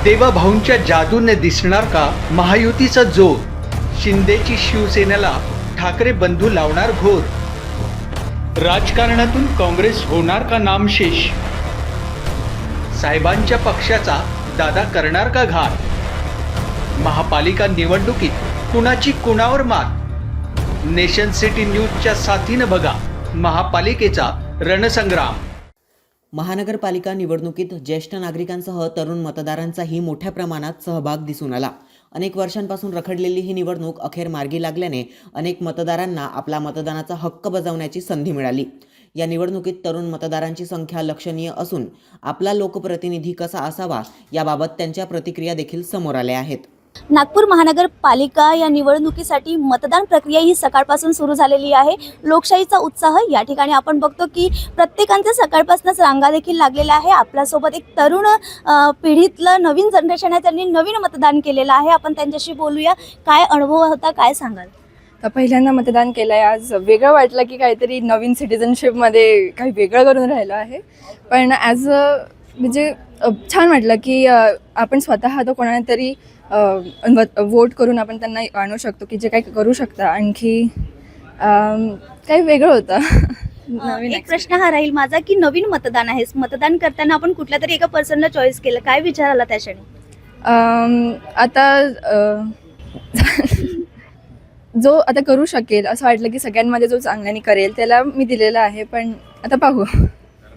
देवाभाऊंच्या जादूने दिसणार का महायुतीचा जोर? शिंदेची शिवसेनेला ठाकरे बंधू लावणार घोर. राजकारणातून काँग्रेस होणार का नामशेष? साहेबांच्या पक्षाचा दादा करणार का घात? महापालिका निवडणुकीत कुणाची कुणावर मात? नेशन सिटी न्यूजच्या साथीनं बघा महापालिकेचा रणसंग्राम. महानगरपालिका निवडणुकीत ज्येष्ठ नागरिकांसह तरुण मतदारांचाही मोठ्या प्रमाणात सहभाग दिसून आला. अनेक वर्षांपासून रखडलेली ही निवडणूक अखेर मार्गी लागल्याने अनेक मतदारांना आपला मतदानाचा हक्क बजावण्याची संधी मिळाली. या निवडणुकीत तरुण मतदारांची संख्या लक्षणीय असून आपला लोकप्रतिनिधी कसा असावा याबाबत त्यांच्या प्रतिक्रिया देखील समोर आल्या आहेत. नागपूर महानगरपालिका या निवडणुकीसाठी मतदान प्रक्रिया ही सकाळपासून सुरू झालेली आहे. लोकशाहीचा उत्साह या ठिकाणी आपण बघतो की प्रत्येकांच्या सकाळपासूनच रांगा देखील लागलेल्या आहे. आपल्यासोबत एक तरुण पिढीतलं नवीन जनरेशन आहे, त्यांनी नवीन मतदान केलेलं आहे. आपण त्यांच्याशी बोलूया. काय अनुभव होता, काय सांगाल? पहिल्यांदा मतदान केलं आहे. आज वेगळं वाटलं की काहीतरी नवीन सिटिझनशिपमध्ये काही वेगळं करून राहिलं आहे. पण ॲज म्हणजे छान वाटलं की आपण स्वतः तो कोणाला तरी वोट करून आपण त्यांना आणू शकतो की जे काही करू शकता. आणखी काही वेगळं होतं. एक प्रश्न हा राहील माझा की नवीन मतदान आहे, मतदान करताना आपण कुठल्या तरी एका पर्सनला चॉईस केलं, काय विचार आला त्या क्षणी? आता जो आता करू शकेल असं वाटलं की सगळ्यांमध्ये जो चांगल्याने करेल त्याला मी दिलेला आहे. पण आता पाहू.